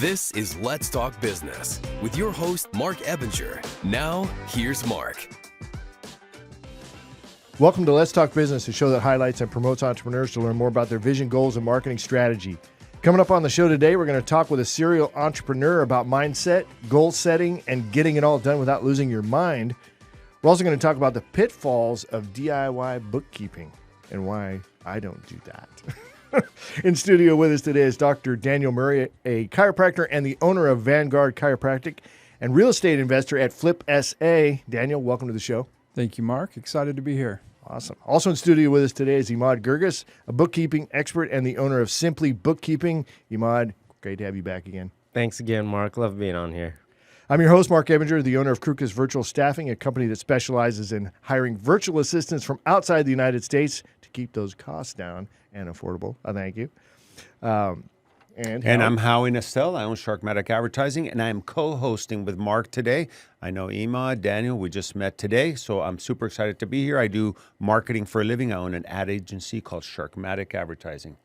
This is Let's Talk Business with your host, Marc Ebinger. Now, here's Marc. Welcome to Let's Talk Business, a show that highlights and promotes entrepreneurs to learn more about their vision, goals, and marketing strategy. Coming up on the show today, we're going to talk with a serial entrepreneur about mindset, goal setting, and getting it all done without losing your mind. We're also going to talk about the pitfalls of DIY bookkeeping and why I don't do that. In studio with us today is Dr. Daniel Murray, a chiropractor and the owner of Vanguard Chiropractic and real estate investor at Flip SA. Daniel, welcome to the show. Thank you, Mark. Excited to be here. Awesome. Also in studio with us today is Emad Guirguis, a bookkeeping expert and the owner of SimpliBookkeeping. Emad, great to have you back again. Thanks again, Mark. Love being on here. I'm your host, Marc Ebinger, the owner of Krukus Virtual Staffing, a company that specializes in hiring virtual assistants from outside the United States to keep those costs down and affordable. Thank you. And I'm Howie Nestel. I own Sharkmatic Advertising, and I am co-hosting with Mark today. I know Emad, Daniel, we just met today, so I'm super excited to be here. I do marketing for a living. I own an ad agency called Sharkmatic Advertising.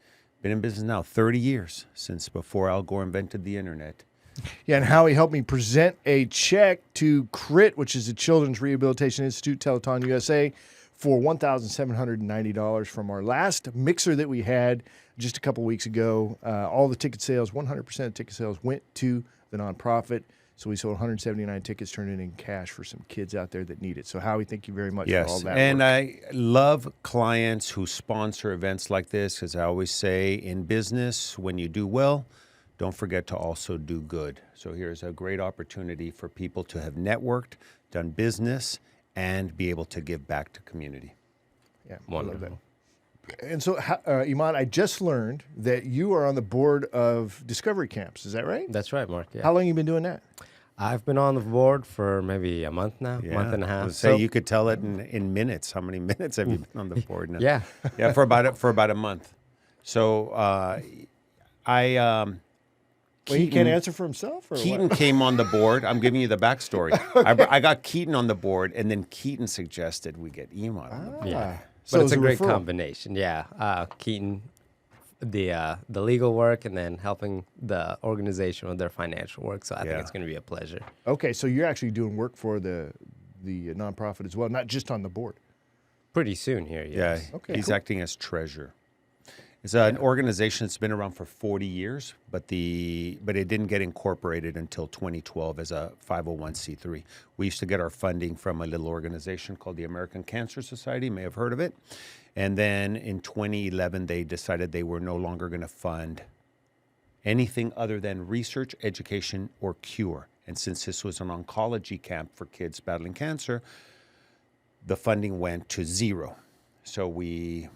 Been in business now 30 years, since before Al Gore invented the internet. Yeah, and Howie helped me present a check to CRIT, which is the Children's Rehabilitation Institute, Teleton USA, for $1,790 from our last mixer that we had just a couple weeks ago. All the ticket sales, 100% of ticket sales went to the nonprofit. So we sold 179 tickets, turned it in cash for some kids out there that need it. So Howie, thank you very much for all that and work. I love clients who sponsor events like this, because I always say in business, when you do well, don't forget to also do good. So here's a great opportunity for people to have networked, done business, and be able to give back to community. Yeah, Wonderful. I love that. And so, Emad, I just learned that you are on the board of Discovery Camps. Is that right? That's right, Mark. Yeah. How long have you been doing that? I've been on the board for maybe a month now, month and a half. Say you could tell it in minutes. How many minutes have you been on the board now? Yeah. Yeah, for about a month. So Well, he can't answer for himself? Or Keaton what? came on the board. I'm giving you the backstory. I got Keaton on the board, and then Keaton suggested we get Emad on the board. Yeah. So But it's a it was great referral. combination. Yeah. Keaton, the legal work, and then helping the organization with their financial work. So I think it's going to be a pleasure. Okay, so you're actually doing work for the nonprofit as well, not just on the board. Pretty soon here, yes. Yeah, Okay, he's cool. acting as treasurer. It's an organization that's been around for 40 years, but it didn't get incorporated until 2012 as a 501c3. We used to get our funding from a little organization called the American Cancer Society. You may have heard of it. And then in 2011, they decided they were no longer going to fund anything other than research, education, or cure. And since this was an oncology camp for kids battling cancer, the funding went to zero. So we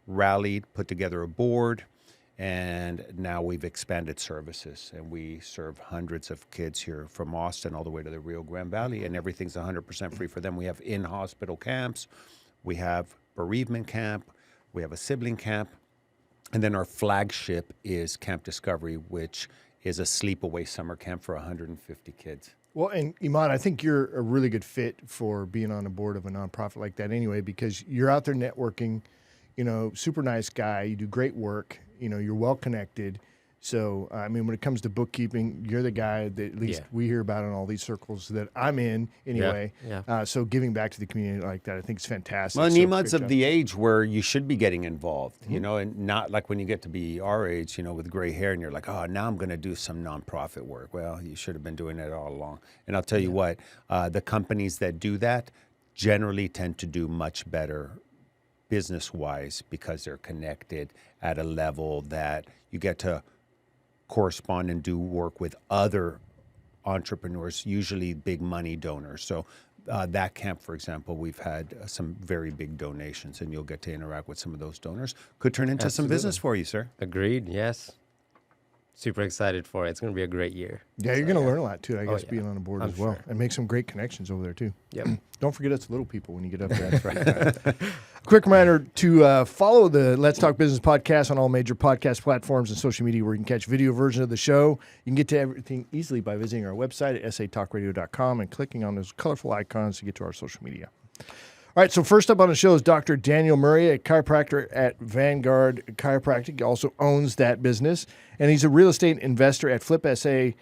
rallied, put together a board, and now we've expanded services, and we serve hundreds of kids here from Austin all the way to the Rio Grande Valley, and everything's 100% free for them. We have in-hospital camps, we have bereavement camp, we have a sibling camp, and then our flagship is Camp Discovery, which is a sleepaway summer camp for 150 kids. Well, and Emad, I think you're a really good fit for being on a board of a nonprofit like that anyway, because you're out there networking, super nice guy, you do great work, you're well connected. So, when it comes to bookkeeping, you're the guy that at least we hear about in all these circles that I'm in anyway. Yeah. So giving back to the community like that, I think is fantastic. Well, So, Emad's great of job. the age where you should be getting involved, and not like when you get to be our age, with gray hair, and you're like, oh, now I'm going to do some nonprofit work. Well, you should have been doing it all along. And I'll tell you what, the companies that do that generally tend to do much better business-wise because they're connected at a level that you get to correspond and do work with other entrepreneurs, usually big money donors. So that camp, for example, we've had some very big donations, and you'll get to interact with some of those donors. Could turn into some business for you, sir. Agreed, yes. Super excited for it. It's going to be a great year. Yeah, you're going to learn a lot too, I guess, yeah. being on a board I'm as well, sure. and make some great connections over there too. Yep. Don't forget us little people when you get up there. Quick reminder to follow the Let's Talk Business podcast on all major podcast platforms and social media where you can catch video version of the show. You can get to everything easily by visiting our website at satalkradio.com and clicking on those colorful icons to get to our social media. All right, so first up on the show is Dr. Daniel Murray, a chiropractor at Vanguard Chiropractic. He also owns that business, and he's a real estate investor at Flip SA.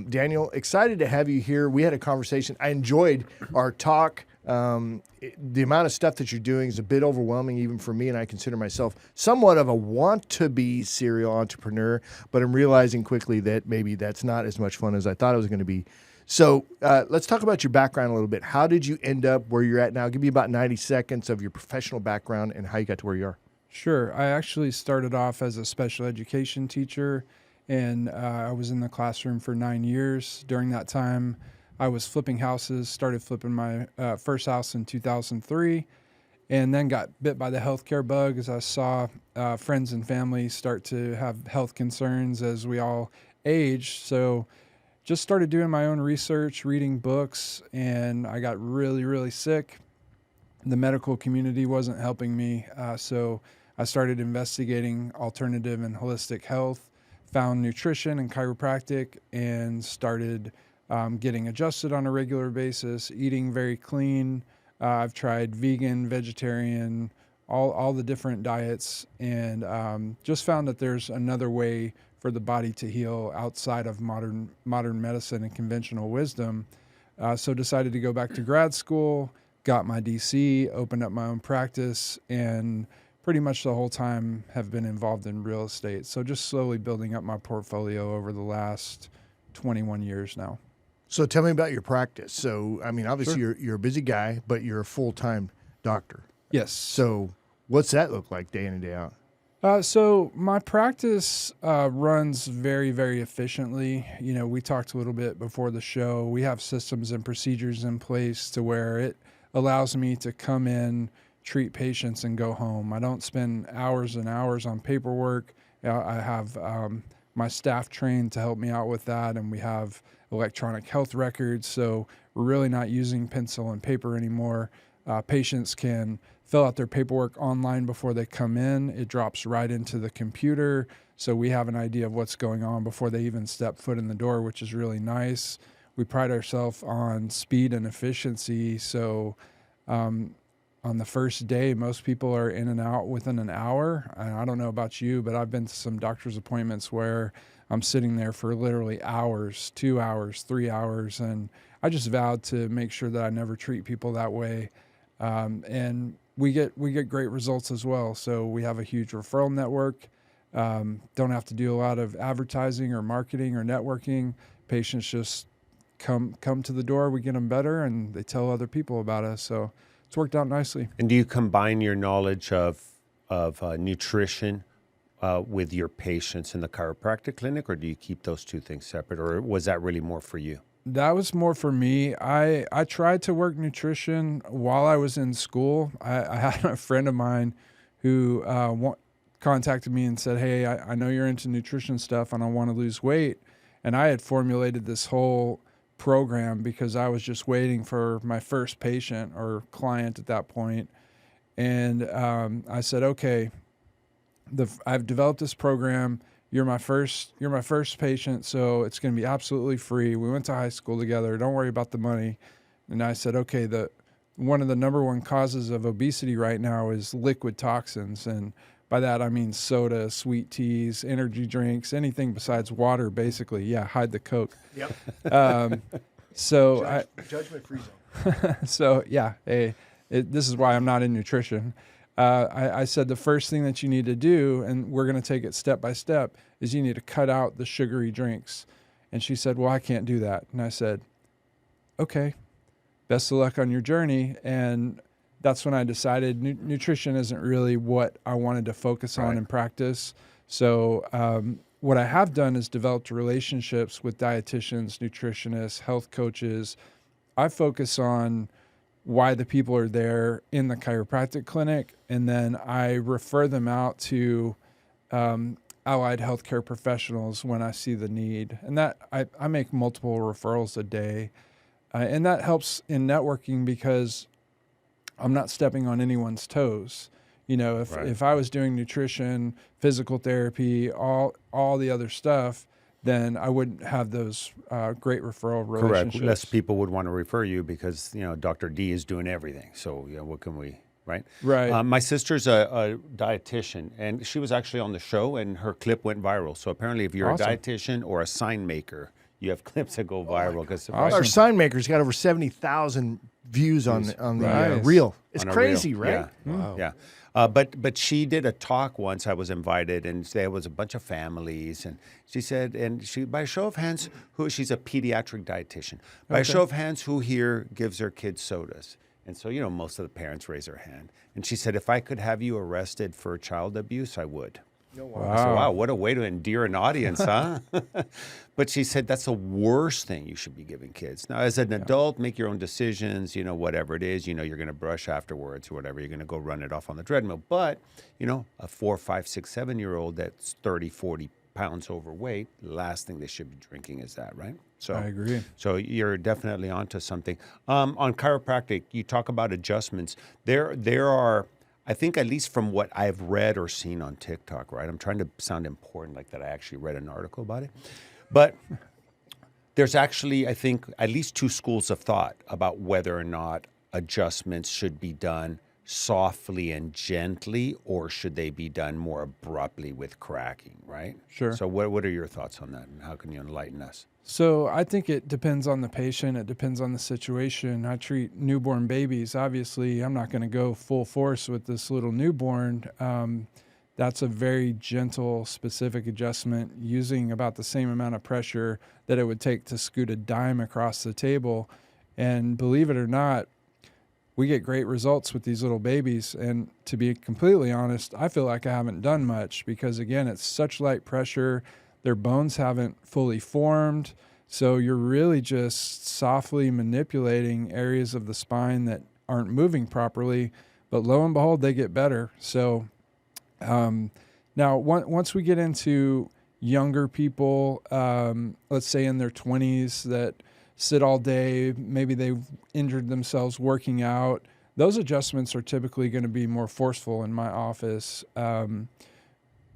Daniel, excited to have you here. We had a conversation. I enjoyed our talk. The amount of stuff that you're doing is a bit overwhelming even for me, and I consider myself somewhat of a want-to-be serial entrepreneur, but I'm realizing quickly that maybe that's not as much fun as I thought it was going to be. So let's talk about your background a little bit. How did you end up where you're at now? Give me about 90 seconds of your professional background and how you got to where you are. Sure. I actually started off as a special education teacher, and I was in the classroom for 9 years. During that time, I was flipping houses, started flipping my first house in 2003, and then got bit by the healthcare bug as I saw friends and family start to have health concerns as we all age. So just started doing my own research, reading books, and I got really, really sick. The medical community wasn't helping me, so I started investigating alternative and holistic health, found nutrition and chiropractic, and started getting adjusted on a regular basis, eating very clean. I've tried vegan, vegetarian, all the different diets, and just found that there's another way for the body to heal outside of modern medicine and conventional wisdom. So decided to go back to grad school, got my DC, opened up my own practice, and pretty much the whole time have been involved in real estate. So just slowly building up my portfolio over the last 21 years now. So tell me about your practice. So, I mean, obviously Sure. you're a busy guy, but you're a full-time doctor. Yes. So what's that look like day in and day out? So my practice runs very, very efficiently. You know, we talked a little bit before the show. We have systems and procedures in place to where it allows me to come in, treat patients, and go home. I don't spend hours and hours on paperwork. I have my staff trained to help me out with that, and we have electronic health records. So we're really not using pencil and paper anymore. Patients can fill out their paperwork online before they come in. It drops right into the computer, so we have an idea of what's going on before they even step foot in the door, which is really nice. We pride ourselves on speed and efficiency, so on the first day, most people are in and out within an hour. And I don't know about you, but I've been to some doctor's appointments where I'm sitting there for literally hours, 2 hours, 3 hours, and I just vowed to make sure that I never treat people that way. And we get great results as well. So we have a huge referral network. Don't have to do a lot of advertising or marketing or networking. Patients just come to the door. We get them better, and they tell other people about us. So it's worked out nicely. And do you combine your knowledge of nutrition with your patients in the chiropractic clinic, or do you keep those two things separate, or was that really more for you? That was more for me. I tried to work nutrition while I was in school. I had a friend of mine who contacted me and said, hey, I know you're into nutrition stuff and I want to lose weight. And I had formulated this whole program because I was just waiting for my first patient or client at that point. And I said, okay, I've developed this program. You're my first patient, so it's going to be absolutely free. We went to high school together. Don't worry about the money. And I said, okay, one of the number one causes of obesity right now is liquid toxins. And by that, I mean soda, sweet teas, energy drinks, anything besides water, basically. Yeah, hide the Coke. Yep. Judgment free zone. So, yeah, this is why I'm not in nutrition. I said the first thing that you need to do, and we're going to take it step by step, is you need to cut out the sugary drinks. And she said, well, I can't do that. And I said, okay, best of luck on your journey. And that's when I decided nutrition isn't really what I wanted to focus on in practice. So what I have done is developed relationships with dietitians, nutritionists, health coaches. I focus on why the people are there in the chiropractic clinic, and then I refer them out to allied healthcare professionals when I see the need. And that I make multiple referrals a day, and that helps in networking because I'm not stepping on anyone's toes. You know, if I was doing nutrition, physical therapy, all the other stuff, then I wouldn't have those great referral relationships. Correct. Less people would want to refer you because, Dr. D is doing everything. So, what can we, right? Right. My sister's a dietitian, and she was actually on the show, and her clip went viral. So apparently if you're Awesome. a dietitian or a sign maker, you have clips that go viral. Because Our sign maker's got over 70,000 views on the Nice. reel. It's on a crazy, reel. right? Yeah. Wow. Yeah. But she did a talk once. I was invited, and there was a bunch of families, and she said, by a show of hands, she's a pediatric dietitian. By a show of hands, who here gives their kids sodas? And so, most of the parents raise their hand. And she said, if I could have you arrested for child abuse, I would. I said, wow, what a way to endear an audience, huh? But she said that's the worst thing you should be giving kids. Now, as an adult, make your own decisions, whatever it is. You're going to brush afterwards or whatever. You're going to go run it off on the treadmill. But, a 4, 5, 6, 7-year-old that's 30, 40 pounds overweight, the last thing they should be drinking is that, right? So I agree. So you're definitely onto something. On chiropractic, you talk about adjustments. There are... I think, at least from what I've read or seen on TikTok, right? I'm trying to sound important, like that I actually read an article about it. But there's actually, I think, at least 2 schools of thought about whether or not adjustments should be done softly and gently, or should they be done more abruptly with cracking, right? Sure. So what are your thoughts on that, and how can you enlighten us? So I think it depends on the patient. It depends on the situation. I treat newborn babies. Obviously, I'm not going to go full force with this little newborn. That's a very gentle, specific adjustment using about the same amount of pressure that it would take to scoot a dime across the table. And believe it or not, we get great results with these little babies. And to be completely honest, I feel like I haven't done much because, again, it's such light pressure. Their bones haven't fully formed. So you're really just softly manipulating areas of the spine that aren't moving properly. But lo and behold, they get better. So now once we get into younger people, let's say in their 20s that sit all day, maybe they've injured themselves working out, those adjustments are typically going to be more forceful in my office.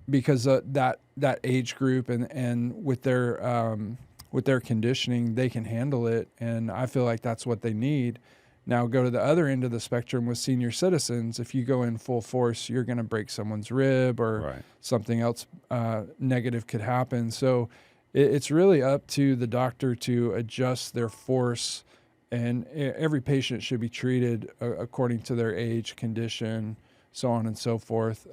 Because that age group and with their conditioning, they can handle it, and I feel like that's what they need. Now go to the other end of the spectrum with senior citizens. If you go in full force, you're going to break someone's rib or something else negative could happen. So it's really up to the doctor to adjust their force, and every patient should be treated according to their age, condition, so on and so forth.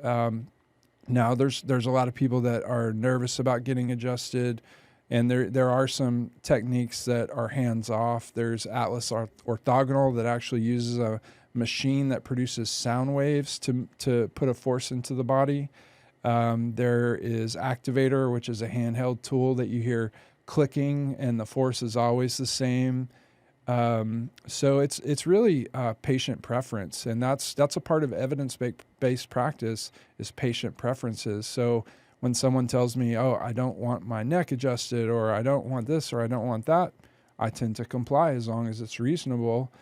Now, there's a lot of people that are nervous about getting adjusted, and there are some techniques that are hands-off. There's Atlas Orthogonal that actually uses a machine that produces sound waves to put a force into the body. There is Activator, which is a handheld tool that you hear clicking, and the force is always the same. So it's really patient preference, and that's a part of evidence-based practice is patient preferences. So when someone tells me, oh, I don't want my neck adjusted, or I don't want this, or I don't want that, I tend to comply as long as it's reasonable,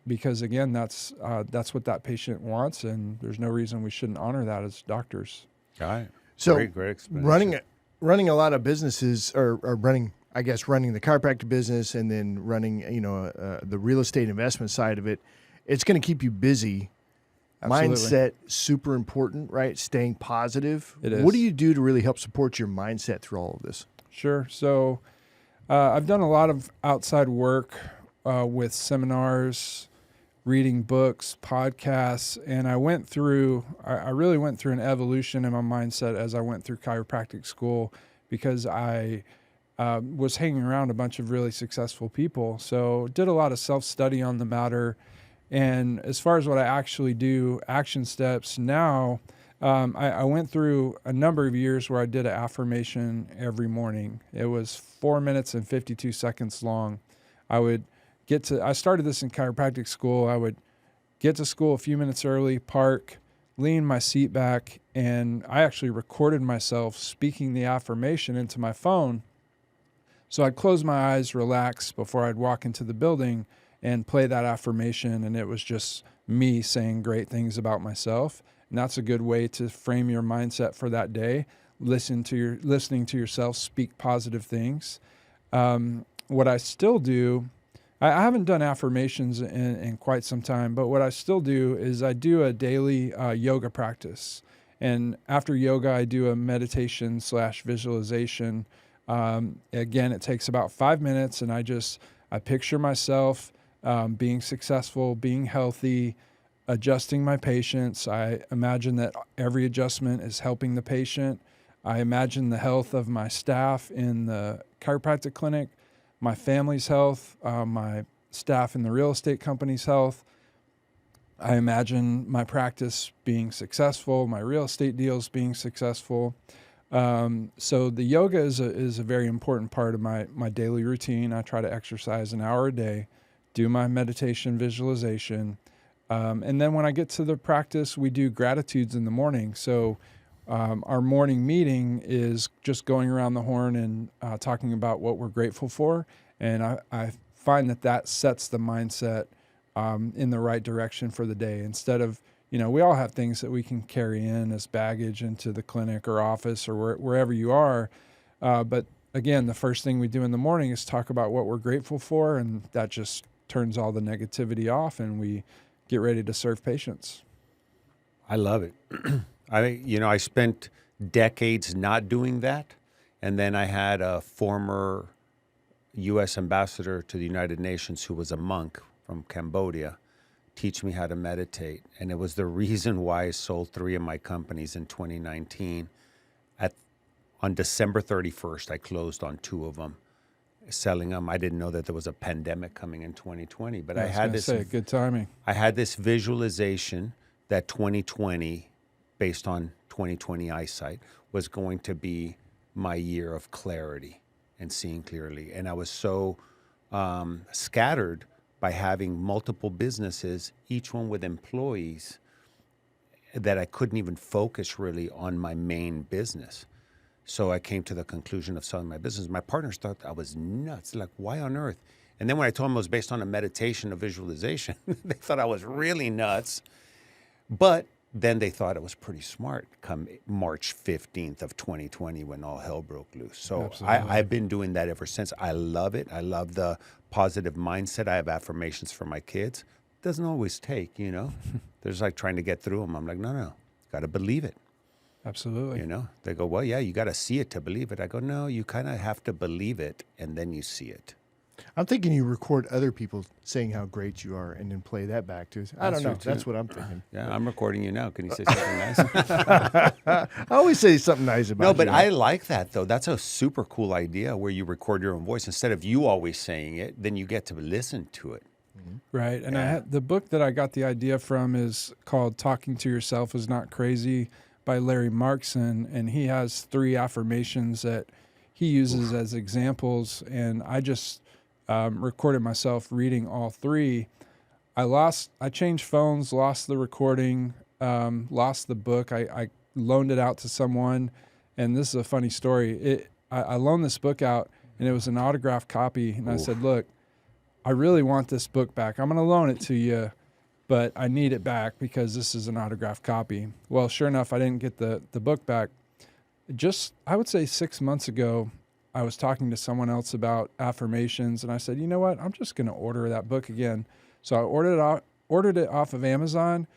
because again, that's what that patient wants, and there's no reason we shouldn't honor that as doctors. All right. So great explanation. running a lot of businesses, or running the chiropractic business and then running, the real estate investment side of it, it's going to keep you busy. Absolutely. Mindset, super important, right? Staying positive. It is. What do you do to really help support your mindset through all of this? Sure. So I've done a lot of outside work with seminars, reading books, podcasts, and I really went through an evolution in my mindset as I went through chiropractic school, because I was hanging around a bunch of really successful people. So did a lot of self-study on the matter. And as far as what I actually do, action steps now, I went through a number of years where I did an affirmation every morning. It was 4 minutes and 52 seconds long. I started this in chiropractic school. I would get to school a few minutes early, park, lean my seat back, and I actually recorded myself speaking the affirmation into my phone. So I'd close my eyes, relax before I'd walk into the building and play that affirmation, and it was just me saying great things about myself. And that's a good way to frame your mindset for that day. listening to yourself speak positive things. What I still do, I haven't done affirmations in quite some time, but what I still do is I do a daily yoga practice. And after yoga, I do a meditation / visualization. Again, it takes about 5 minutes, and I picture myself being successful, being healthy, adjusting my patients. I imagine that every adjustment is helping the patient. I imagine the health of my staff in the chiropractic clinic, my family's health, my staff in the real estate company's health. I imagine my practice being successful, my real estate deals being successful. So the yoga is a very important part of my daily routine. I try to exercise an hour a day, do my meditation visualization. And then when I get to the practice, we do gratitudes in the morning. So our morning meeting is just going around the horn and talking about what we're grateful for. And I find that sets the mindset in the right direction for the day. Instead of, we all have things that we can carry in as baggage into the clinic or office or wherever you are. But again, the first thing we do in the morning is talk about what we're grateful for, and that just turns all the negativity off, and we get ready to serve patients. I love it. I spent decades not doing that. And then I had a former U.S. ambassador to the United Nations who was a monk from Cambodia teach me how to meditate. And it was the reason why I sold 3 of my companies in 2019. On December 31st, I closed on 2 of them, selling them. I didn't know that there was a pandemic coming in 2020, but I had this good timing. I had this visualization that 2020, based on 2020 eyesight, was going to be my year of clarity and seeing clearly. And I was so scattered by having multiple businesses, each one with employees, that I couldn't even focus really on my main business. So I came to the conclusion of selling my business. My partners thought I was nuts. Like, why on earth? And then when I told them it was based on a meditation, a visualization, they thought I was really nuts. But then they thought it was pretty smart come March 15th of 2020 when all hell broke loose. So I've been doing that ever since. I love it. I love the positive mindset. I have affirmations for my kids. It doesn't always take, There's like trying to get through them. I'm like, no, got to believe it. Absolutely. They go, well, yeah, you got to see it to believe it. I go, no, you kind of have to believe it and then you see it. I'm thinking you record other people saying how great you are and then play that back to us. I don't know. That's what I'm thinking. Yeah, I'm recording you now. Can you say something nice? I always say something nice about you. No, but I like that, though. That's a super cool idea where you record your own voice. Instead of you always saying it, then you get to listen to it. Right. And the book that I got the idea from is called Talking to Yourself is Not Crazy by Larry Markson. And he has 3 affirmations that he uses as examples. And I just recorded myself reading all 3. I changed phones, lost the recording, lost the book. I loaned it out to someone. And this is a funny story. I loaned this book out, and it was an autographed copy. And I said, look, I really want this book back. I'm going to loan it to you, but I need it back because this is an autographed copy. Well, sure enough, I didn't get the book back. I would say 6 months ago, I was talking to someone else about affirmations, and I said, you know what? I'm just going to order that book again. So I ordered it off of Amazon,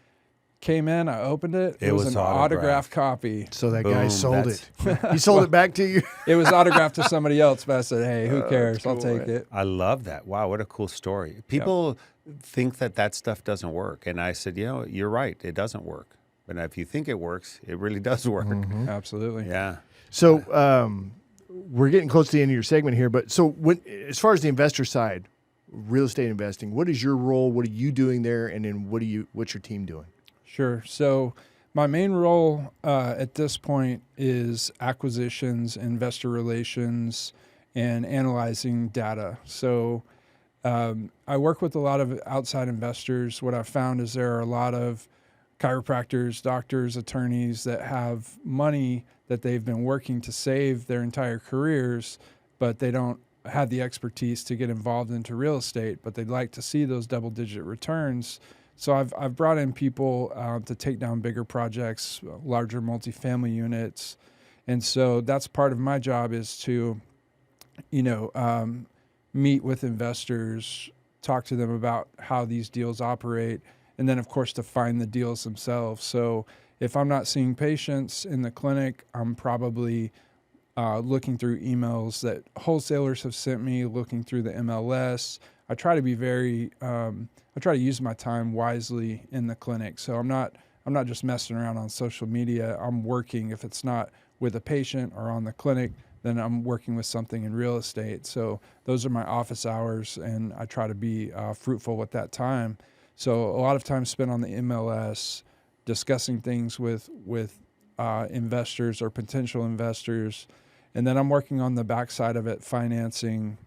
came in, I opened it. It was an autographed copy. So that guy sold it. He sold it back to you? It was autographed to somebody else, but I said, hey, who cares? Cool, I'll take it. I love that. Wow, what a cool story. People think that stuff doesn't work. And I said, you're right. It doesn't work. But if you think it works, it really does work. Mm-hmm. Absolutely. Yeah. So we're getting close to the end of your segment here. But so as far as the investor side, real estate investing, what is your role? What are you doing there? And then what's your team doing? Sure. So my main role at this point is acquisitions, investor relations, and analyzing data. So I work with a lot of outside investors. What I've found is there are a lot of chiropractors, doctors, attorneys that have money that they've been working to save their entire careers, but they don't have the expertise to get involved into real estate, but they'd like to see those double-digit returns. So I've brought in people to take down bigger projects, larger multifamily units, And so that's part of my job is to, meet with investors, talk to them about how these deals operate, and then, of course, to find the deals themselves. So if I'm not seeing patients in the clinic, I'm probably looking through emails that wholesalers have sent me, looking through the MLS. I try to be I try to use my time wisely in the clinic. So I'm not just messing around on social media. I'm working. If it's not with a patient or on the clinic, then I'm working with something in real estate. So those are my office hours, and I try to be fruitful with that time. So a lot of time spent on the MLS, discussing things with investors or potential investors. And then I'm working on the backside of it, financing,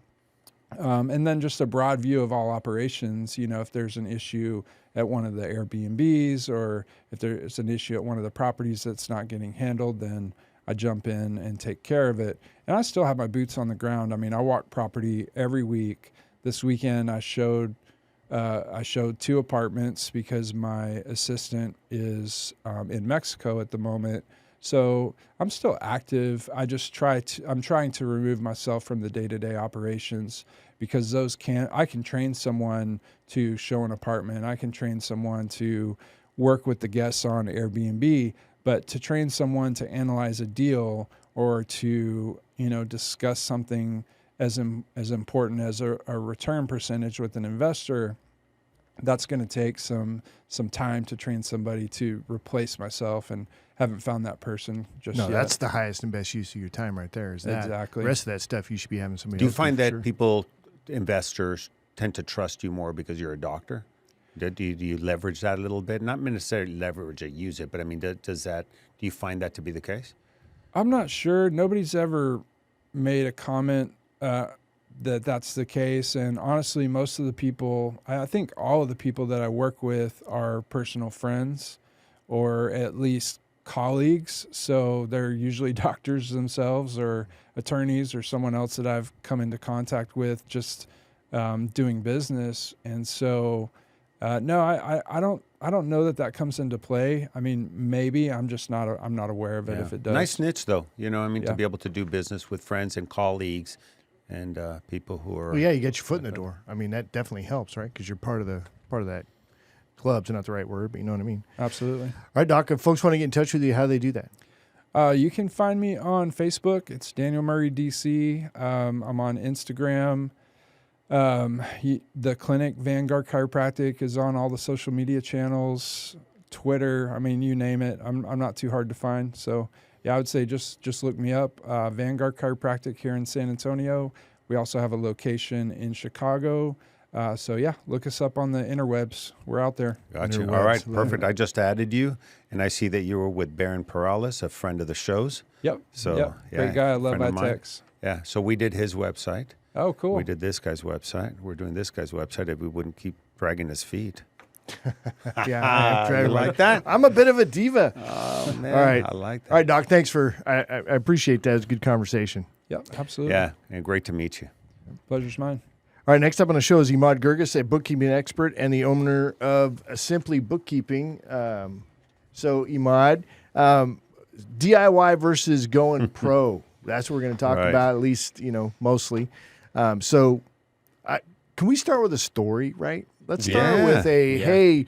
and then just a broad view of all operations. If there's an issue at one of the Airbnbs, or if there's an issue at one of the properties that's not getting handled, then I jump in and take care of it. And I still have my boots on the ground. I mean, I walk property every week. This weekend I showed 2 apartments because my assistant is in Mexico at the moment. So I'm still active. I'm trying to remove myself from the day-to-day operations, because I can train someone to show an apartment. I can train someone to work with the guests on Airbnb, but to train someone to analyze a deal or to, discuss something as important as a return percentage with an investor, that's going to take some time to train somebody to replace myself, and haven't found that person just yet. No, that's the highest and best use of your time right there. Is that. Exactly. The rest of that stuff you should be having somebody Do you else find do for that sure. investors tend to trust you more because you're a doctor? Do you leverage that a little bit? Not necessarily leverage it, use it, but I mean, do you find that to be the case? I'm not sure. Nobody's ever made a comment that's the case. And honestly, most of the people, I think all of the people that I work with are personal friends, or at least colleagues. So they're usually doctors themselves, or attorneys, or someone else that I've come into contact with just doing business. And so, no, I don't know that comes into play. I mean, maybe I'm not aware of it if it does. Nice niche, though. To Yeah. be able to do business with friends and colleagues and people who are. Well, yeah, you get your foot in the door. I mean, that definitely helps, right? Because you're part of that club's not the right word, but you know what I mean. Absolutely. All right, Doc, if folks want to get in touch with you, how do they do that? You can find me on Facebook. It's Daniel Murray DC. I'm on Instagram. The clinic, Vanguard Chiropractic, is on all the social media channels, Twitter. I mean, you name it. I'm not too hard to find. So, yeah, I would say just look me up. Vanguard Chiropractic here in San Antonio. We also have a location in Chicago. So, yeah, look us up on the interwebs. We're out there. Gotcha. Interwebs. All right, perfect. I just added you, and I see that you were with Baron Perales, a friend of the show's. Yep. So, yep. Great guy. I love friend of mine. iTex. Yeah, so we did his website. Oh, cool. We did this guy's website. We're doing this guy's website if we wouldn't keep dragging his feet. Yeah, You like that? I'm a bit of a diva. Oh, man. All right. I like that. All right, Doc, thanks I appreciate that. It was a good conversation. Yep, absolutely. Yeah, and great to meet you. Pleasure's mine. All right, next up on the show is Emad Guirguis, a bookkeeping expert and the owner of SimpliBookkeeping. So, Emad, DIY versus going pro. That's what we're going to talk Right. about, at least, mostly. So, can we start with a story, right? Let's start Yeah. with Yeah. hey,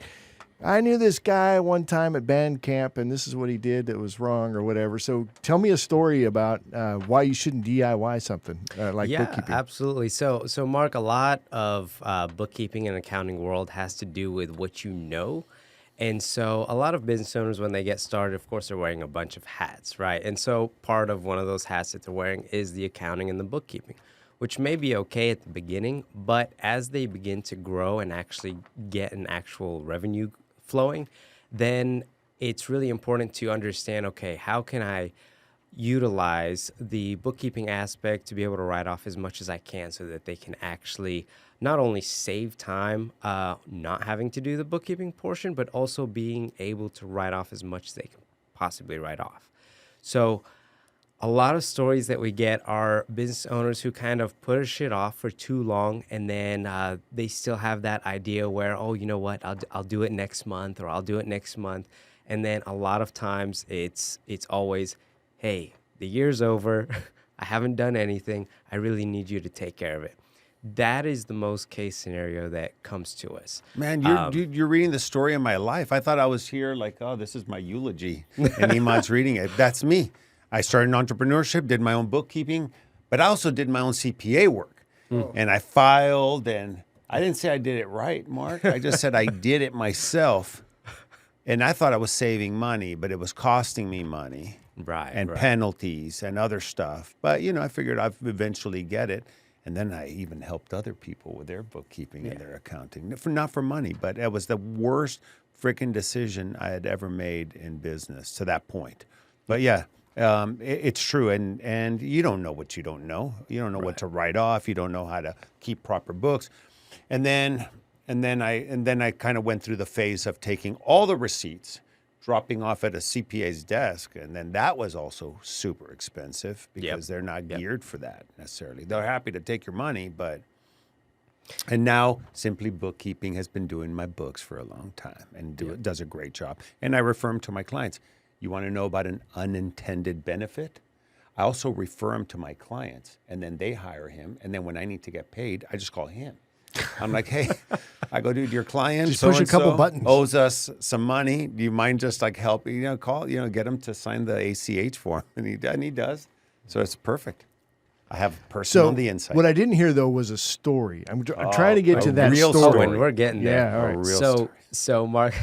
I knew this guy one time at band camp, and this is what he did that was wrong or whatever. So tell me a story about why you shouldn't DIY something like bookkeeping. Absolutely. So Mark, a lot of bookkeeping and accounting world has to do with what you know. And so a lot of business owners, when they get started, of course, they're wearing a bunch of hats, right? And so part of one of those hats that they're wearing is the accounting and the bookkeeping, which may be okay at the beginning, but as they begin to grow and actually get an actual revenue flowing, then it's really important to understand, okay, how can I utilize the bookkeeping aspect to be able to write off as much as I can so that they can actually not only save time not having to do the bookkeeping portion, but also being able to write off as much as they can possibly write off. So a lot of stories that we get are business owners who kind of put a shit off for too long, and then they still have that idea where, oh, you know what, I'll do it next month, or I'll do it next month. And then a lot of times it's always, hey, the year's over. I haven't done anything. I really need you to take care of it. That is the most case scenario that comes to us. Man, you're reading the story of my life. I thought I was here like, oh, this is my eulogy, and Emad's reading it. That's me. I started in entrepreneurship, did my own bookkeeping, but I also did my own CPA work. And I filed, and I didn't say I did it right, Mark. I just said I did it myself. And I thought I was saving money, but it was costing me money. Right. And penalties and other stuff. But, I figured I'd eventually get it. And then I even helped other people with their bookkeeping and their accounting. Not for money, but it was the worst freaking decision I had ever made in business to that point. But yeah, it's true. And you don't know what you don't know. You don't know what to write off. You don't know how to keep proper books. And then I kind of went through the phase of taking all the receipts, dropping off at a CPA's desk, and then that was also super expensive because they're not geared for that necessarily. They're happy to take your money, and now SimpliBookkeeping has been doing my books for a long time and does a great job. And I refer them to my clients. You want to know about an unintended benefit? I also refer him to my clients, and then they hire him, and then when I need to get paid, I just call him. I'm like, hey, I go, dude, your client just push a couple buttons. Owes us some money. Do you mind just like helping? Get him to sign the ACH form, and he does. So it's perfect. I have a person on the inside. What I didn't hear though was a story. I'm trying to get to that real story. story. We're getting there. Yeah, all right. Real story. So Mark,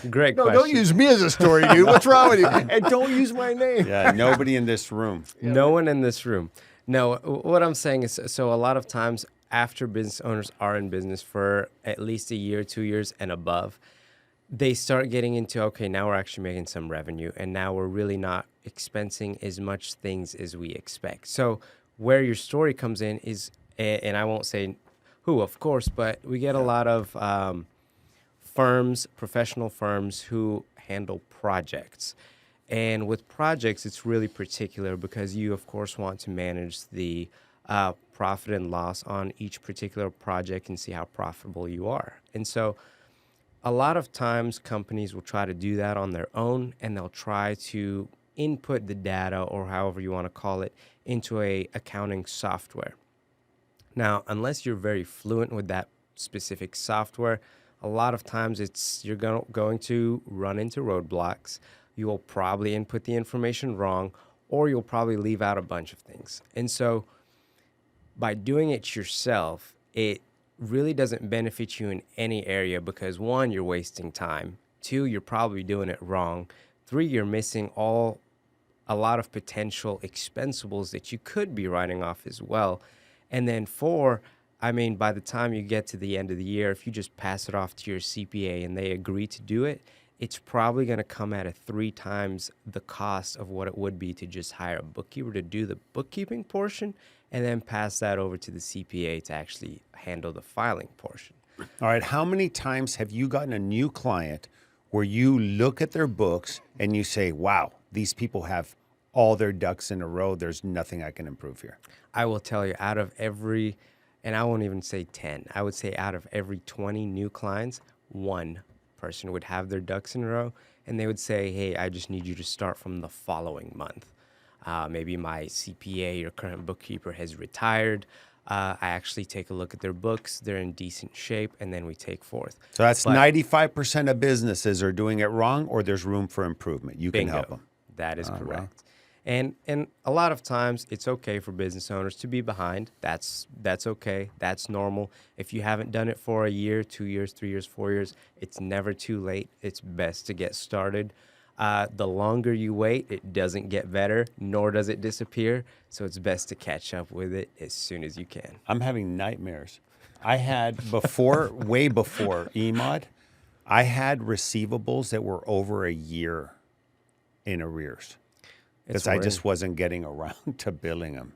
great No, question. don't use me as a story, dude. What's wrong with you? And don't use my name. Yeah, nobody in this room. No one in this room. No, what I'm saying is, so a lot of times after business owners are in business for at least a year, 2 years and above, they start getting into, okay, now we're actually making some revenue, and now we're really not expensing as much things as we expect. So where your story comes in is, and I won't say who, of course, but we get a lot of firms, professional firms who handle projects. And with projects, it's really particular because you, of course, want to manage the profit and loss on each particular project and see how profitable you are. And so a lot of times companies will try to do that on their own, and they'll try to input the data, or however you want to call it, into a accounting software. Now, unless you're very fluent with that specific software, a lot of times you're going to run into roadblocks. You will probably input the information wrong, or you'll probably leave out a bunch of things. And so by doing it yourself, it really doesn't benefit you in any area because, one, you're wasting time. 2, you're probably doing it wrong. 3, you're missing a lot of potential expensables that you could be writing off as well. And then 4, by the time you get to the end of the year, if you just pass it off to your CPA and they agree to do it, it's probably going to come at 3 times the cost of what it would be to just hire a bookkeeper to do the bookkeeping portion and then pass that over to the CPA to actually handle the filing portion. All right. How many times have you gotten a new client where you look at their books and you say, wow, these people have all their ducks in a row. There's nothing I can improve here. I will tell you, out of every, and I won't even say 10, I would say out of every 20 new clients, 1 person would have their ducks in a row, and they would say, hey, I just need you to start from the following month. Maybe my CPA or current bookkeeper has retired. I actually take a look at their books. They're in decent shape, and then we take forth. So that's 95% of businesses are doing it wrong, or there's room for improvement. You can help them. That is correct. Wow. And a lot of times it's okay for business owners to be behind. That's okay. That's normal. If you haven't done it for a year, 2 years, 3 years, 4 years, it's never too late. It's best to get started. The longer you wait, it doesn't get better, nor does it disappear. So it's best to catch up with it as soon as you can. I'm having nightmares. I had way before Emad, I had receivables that were over a year in arrears. Because I just wasn't getting around to billing them.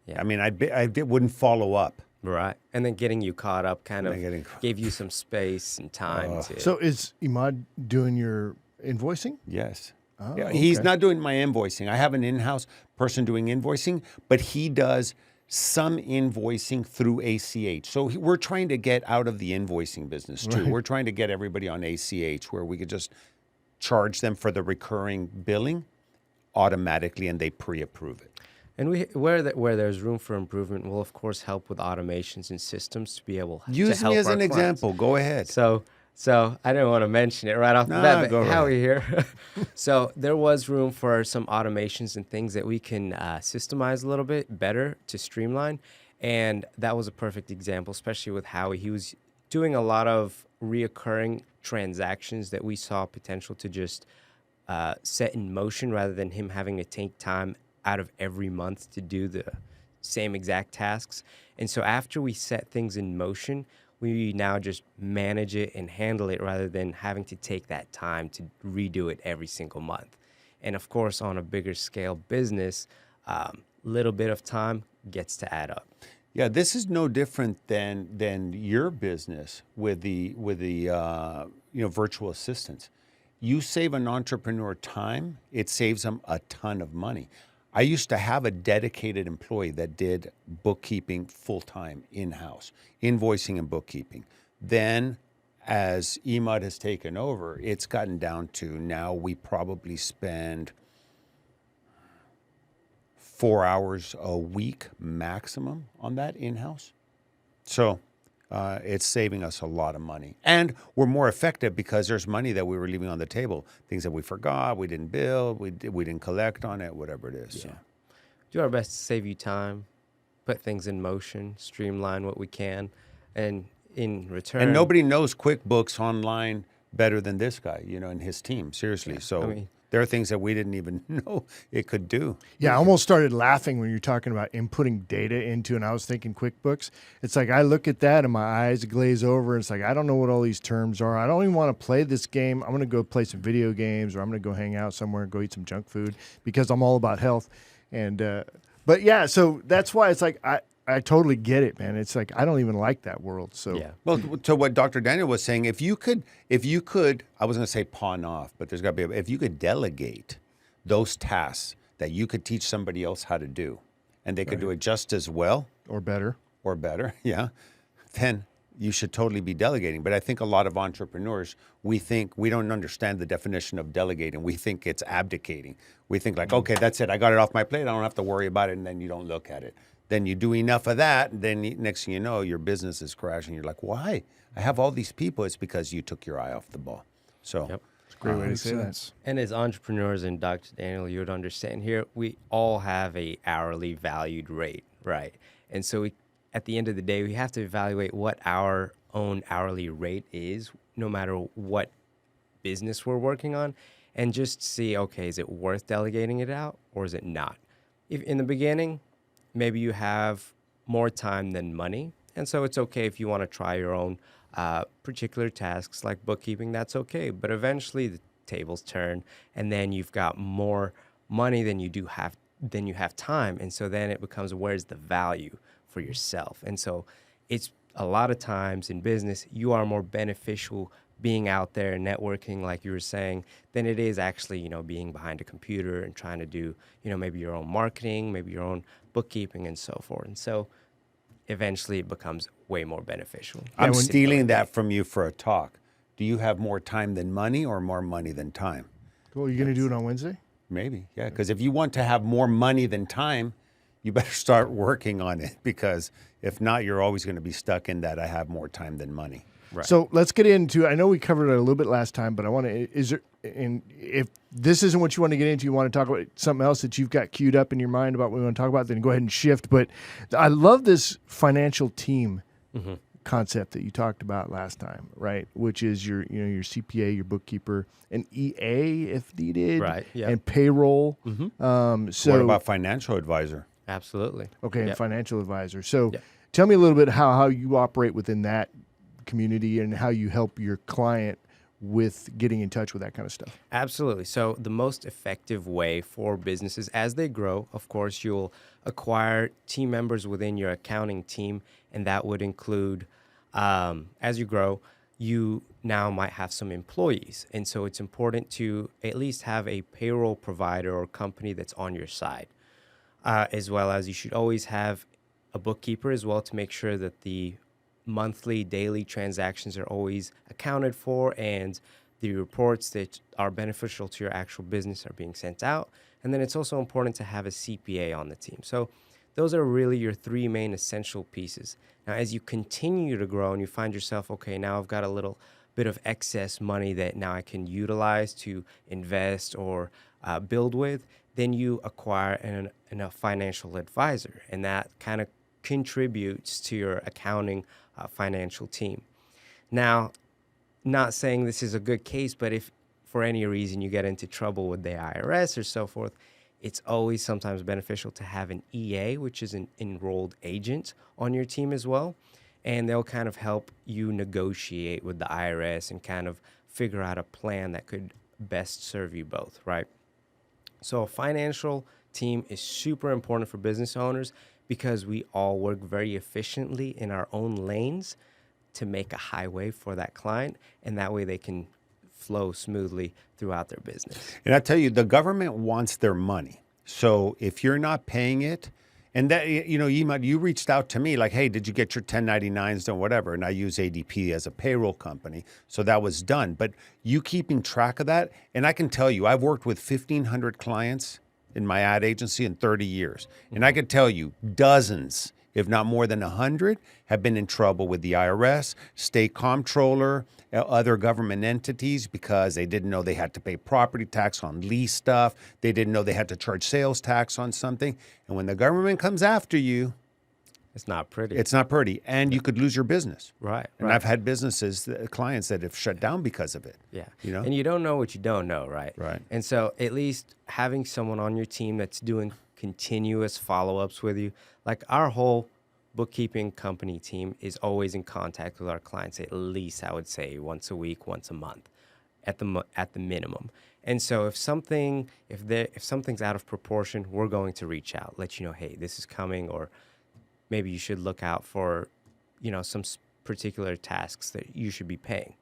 Yeah. I wouldn't follow up. Right. And then getting you caught up kind of gave you some space and time to... So is Emad doing your invoicing? Yes. Oh, yeah, he's not doing my invoicing. I have an in-house person doing invoicing, but he does some invoicing through ACH. So we're trying to get out of the invoicing business too. Right. We're trying to get everybody on ACH where we could just charge them for the recurring billing automatically and they pre-approve it. And where there's room for improvement, we'll of course help with automations and systems to be able to Use help me as our an clients. example. Go ahead. So I didn't want to mention it right off the No, bat, go but how right. we here. So there was room for some automations and things that we can systemize a little bit better to streamline. And that was a perfect example, especially with Howie. He was doing a lot of reoccurring transactions that we saw potential to just set in motion rather than him having to take time out of every month to do the same exact tasks. And so after we set things in motion, we now just manage it and handle it rather than having to take that time to redo it every single month. And of course, on a bigger scale business, little bit of time gets to add up. Yeah, this is no different than your business with the virtual assistants. You save an entrepreneur time, it saves them a ton of money. I used to have a dedicated employee that did bookkeeping full-time in-house, invoicing and bookkeeping. Then as Emad has taken over, it's gotten down to now we probably spend 4 hours a week maximum on that in-house. So it's saving us a lot of money. And we're more effective because there's money that we were leaving on the table. Things that we forgot, we didn't bill, we didn't collect on it, whatever it is. Yeah. So. Do our best to save you time, put things in motion, streamline what we can, and in return... And nobody knows QuickBooks online better than this guy, and his team, seriously. Yeah, So there are things that we didn't even know it could do. Yeah, I almost started laughing when you're talking about inputting data into, and I was thinking QuickBooks. It's like I look at that and my eyes glaze over. And it's like, I don't know what all these terms are. I don't even want to play this game. I'm going to go play some video games, or I'm going to go hang out somewhere and go eat some junk food because I'm all about health. And but yeah, so that's why it's like I totally get it, man. It's like I don't even like that world. So Yeah. Well, to what Dr. Daniel was saying, if you could, I was going to say pawn off, but there's got to be, if you could delegate those tasks that you could teach somebody else how to do, and they could do it just as well or better. Yeah, then you should totally be delegating. But I think a lot of entrepreneurs, we don't understand the definition of delegating. We think it's abdicating. We think like, okay, that's it. I got it off my plate. I don't have to worry about it. And then you don't look at it. Then you do enough of that. And then next thing you know, your business is crashing. You're like, why? I have all these people. It's because you took your eye off the ball. So Yep. Great way to Makes say sense. And as entrepreneurs, and Dr. Daniel, you would understand here, we all have a hourly valued rate, right? And so at the end of the day, we have to evaluate what our own hourly rate is, no matter what business we're working on, and just see, okay, is it worth delegating it out or is it not? If in the beginning, maybe you have more time than money, and so it's okay if you want to try your own particular tasks like bookkeeping, that's okay. But eventually the tables turn, and then you've got more money than you have time, and so then it becomes, where's the value for yourself? And so it's a lot of times in business, you are more beneficial being out there and networking, like you were saying, than it is actually, being behind a computer and trying to do, maybe your own marketing, maybe your own bookkeeping and so forth. And so eventually it becomes way more beneficial. I'm stealing that from you for a talk. Do you have more time than money or more money than time? Cool. You going to do it on Wednesday? Maybe, yeah. Because if you want to have more money than time, you better start working on it, because if not, you're always going to be stuck in that I have more time than money. Right. So let's get into, I know we covered it a little bit last time, but I want to, if this isn't what you want to get into, you want to talk about something else that you've got queued up in your mind about what we want to talk about, then go ahead and shift. But I love this financial team concept that you talked about last time, right? Which is your CPA, your bookkeeper, an EA if needed, Right, yeah. and payroll. So What about financial advisor? Absolutely. okay, and Yep. financial advisor. So Yep. tell me a little bit how you operate within that community and how you help your client with getting in touch with that kind of stuff. Absolutely. So the most effective way for businesses as they grow, of course, you'll acquire team members within your accounting team, and that would include, as you grow, you now might have some employees. And so it's important to at least have a payroll provider or company that's on your side, as well as you should always have a bookkeeper as well to make sure that the monthly, daily transactions are always accounted for and the reports that are beneficial to your actual business are being sent out. And then it's also important to have a CPA on the team. So those are really your three main essential pieces. Now, as you continue to grow and you find yourself, okay, now I've got a little bit of excess money that now I can utilize to invest or build with, then you acquire a financial advisor, and that kind of contributes to your accounting financial team. Now, not saying this is a good case, but if for any reason you get into trouble with the IRS or so forth, it's always sometimes beneficial to have an EA, which is an enrolled agent on your team as well. And they'll kind of help you negotiate with the IRS and kind of figure out a plan that could best serve you both, right? So a financial team is super important for business owners because we all work very efficiently in our own lanes to make a highway for that client, and that way they can flow smoothly throughout their business. And I tell you, the government wants their money. So if you're not paying it, and that, you reached out to me like, hey, did you get your 1099s done, whatever? And I use ADP as a payroll company. So that was done. But you keeping track of that, and I can tell you, I've worked with 1,500 clients in my ad agency in 30 years. And I can tell you dozens, if not more than 100, have been in trouble with the IRS, state comptroller, other government entities because they didn't know they had to pay property tax on lease stuff. They didn't know they had to charge sales tax on something. And when the government comes after you, it's not pretty. It's not pretty. And you could lose your business. Right. And I've had clients that have shut down because of it. Yeah. You know? And you don't know what you don't know, right? Right. And so at least having someone on your team that's doing continuous follow-ups with you, like our whole bookkeeping company team is always in contact with our clients, at least I would say once a week, once a month at the minimum. And so if something's out of proportion, we're going to reach out, let you know, hey, this is coming, or maybe you should look out for, some particular tasks that you should be paying.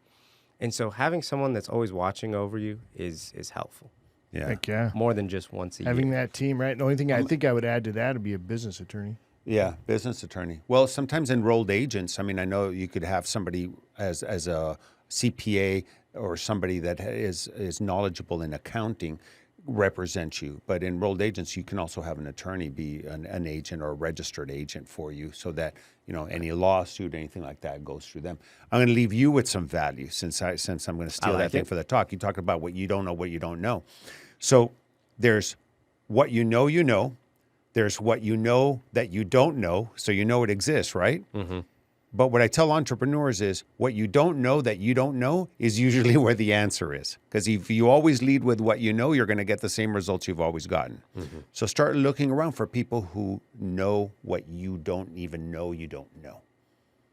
And so having someone that's always watching over you is helpful. Yeah. Heck yeah. More than just once a year. Having that team, right? The only thing I think I would add to that would be a business attorney. Yeah, business attorney. Well, sometimes enrolled agents, I mean, I know you could have somebody as a CPA or somebody that is knowledgeable in accounting represent you. But enrolled agents, you can also have an attorney be an agent or a registered agent for you so that, any lawsuit, anything like that goes through them. I'm going to leave you with some value since I'm going to steal that thing for the talk. You talked about what you don't know. So there's what you know. There's what you know that you don't know, so you know it exists, right? Mm-hmm. But what I tell entrepreneurs is what you don't know that you don't know is usually where the answer is. Because if you always lead with what you know, you're going to get the same results you've always gotten. Mm-hmm. So start looking around for people who know what you don't even know you don't know.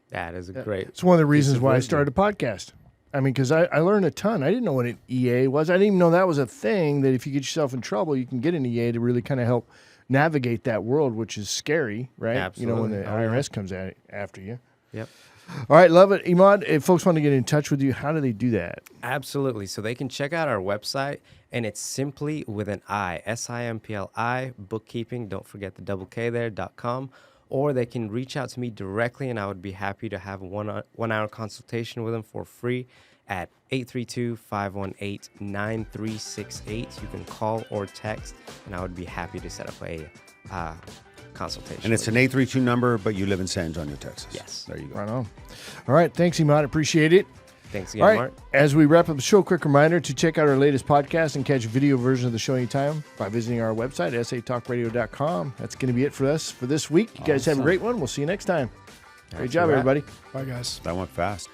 That is a great. It's one of the reasons why I started a podcast. I mean, because I learned a ton. I didn't know what an EA was. I didn't even know that was a thing, that if you get yourself in trouble, you can get an EA to really kind of help navigate that world, which is scary, right? Absolutely. When the IRS comes after you. Yep. All right, love it. Emad, if folks want to get in touch with you, how do they do that? Absolutely. So they can check out our website, and it's simply with an I, SIMPLI, bookkeeping, don't forget the double K there, .com, or they can reach out to me directly, and I would be happy to have a one-hour consultation with them for free at 832-518-9368. You can call or text, and I would be happy to set up a consultation. And it's an 832 number, but you live in San Antonio, Texas. Yes. There you go. Right on. All right, thanks, Emad. Appreciate it. Thanks again, All right, Mark. as we wrap up the show, quick reminder to check out our latest podcast and catch a video version of the show anytime by visiting our website, satalkradio.com. That's going to be it for us for this week. You guys have a great one. We'll see you next time. Great job, everybody. Bye, guys. That went fast.